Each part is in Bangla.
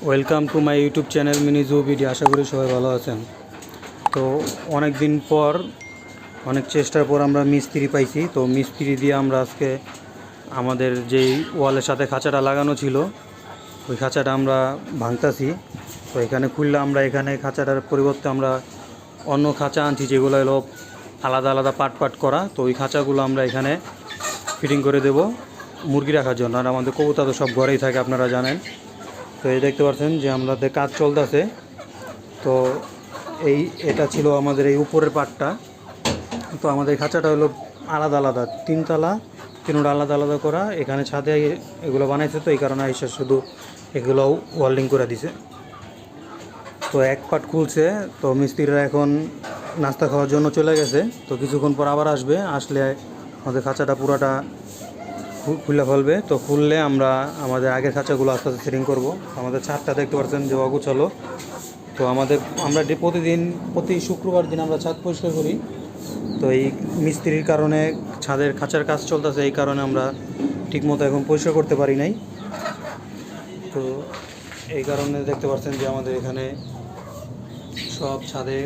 Welcome to my YouTube channel mini zoo video. আশা করি সবাই ভালো আছেন। তো অনেক দিন পর অনেক চেষ্টার পর আমরা মিস্ত্রি পাইছি। তো মিস্ত্রি দিয়ে আমরা আজকে আমাদের যেই ওয়ালের সাথে খাঁচাটা লাগানো ছিল ওই খাঁচাটা আমরা ভাঙতাছি। তো এখানে খুললে আমরা এখানে খাঁচাটার পরিবর্তে আমরা অন্য খাঁচা আনছি, যেগুলো হলো আলাদা আলাদা পাট পাট করা। তো ওই খাঁচাগুলো আমরা এখানে ফিটিং করে দেব মুরগি রাখার জন্য। আর আমাদের কবুতর তো সব ঘরেই থাকে, আপনারা জানেন। তো এই দেখতে পাচ্ছেন যে আমাদের কাজ চলতেছে। তো এটা ছিল আমাদের এই উপরের পাটটা। তো আমাদের খাঁচাটা হলো আলাদা আলাদা, তিনতলা, তিনটা আলাদা আলাদা করা। এখানে ছাদে এগুলো বানাইছে, তো এই কারণে এসে শুধু এগুলো ওয়েল্ডিং করে দিছে। তো এক পাট খুলছে, তো মিস্ত্রিরা এখন নাস্তা খাওয়ার জন্য চলে গেছে। তো কিছুক্ষণ পর আবার আসবে, আসলে আমাদের খাঁচাটা পুরাটা খুলে ফেলবে। তো খুললে আমরা আমাদের আগের খাঁচাগুলো আস্তে আস্তে সেটিং করবো। আমাদের ছাদটা দেখতে পাচ্ছেন যে অগুছালো। তো আমরা প্রতি শুক্রবার দিন আমরা ছাদ পরিষ্কার করি। তো এই মিস্ত্রির কারণে ছাদের খাঁচার কাজ চলতেছে, এই কারণে আমরা ঠিকমতো এখন পরিষ্কার করতে পারি নাই। তো এই কারণে দেখতে পাচ্ছেন যে আমাদের এখানে সব ছাদে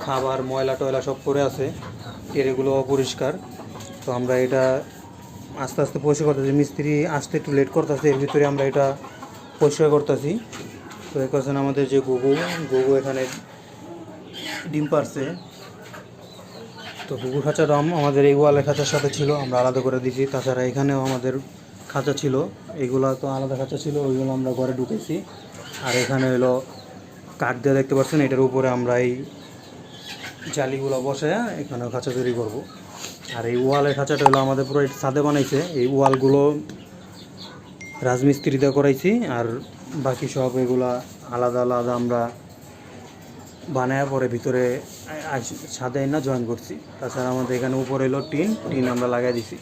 খাবার ময়লা টয়লা সব পড়ে আছে, এগুলো অপরিষ্কার। তো আমরা এটা আস্তে আস্তে পরিষ্কার করতেছি। মিস্ত্রি আসতে একটু লেট করতেছে, এর ভিতরে আমরা এটা পরিষ্কার করতেছি। তো এখন আমাদের যে গুগু এখানে ডিম পারছে। তো গুগু খাঁচাটা আমাদের এই ওয়ালের খাঁচার সাথে ছিল, আমরা আলাদা করে দিয়েছি। তাছাড়া এখানেও আমাদের খাঁচা ছিল, এগুলো তো আলাদা খাঁচা ছিল, ওইগুলো আমরা ঘরে ঢুকেছি। আর এখানে হলো কাঠ দিয়ে দেখতে পাচ্ছেন, এটার উপরে আমরা এই জালিগুলো বসায় এখানেও খাঁচা তৈরি করব। আর এই ওয়ালের খাঁচাটা হলো আমাদের পুরো ছাদে বানাইছে। এই ওয়ালগুলো রাজমিস্ত্রি দিয়ে করাইছি, আর বাকি সব এগুলা আলাদা আলাদা আমরা বানায় পরে ভিতরে ছাদে না জয়েন করছি। তাছাড়া আমাদের এখানে উপরে হলো টিন আমরা লাগাই দিছি।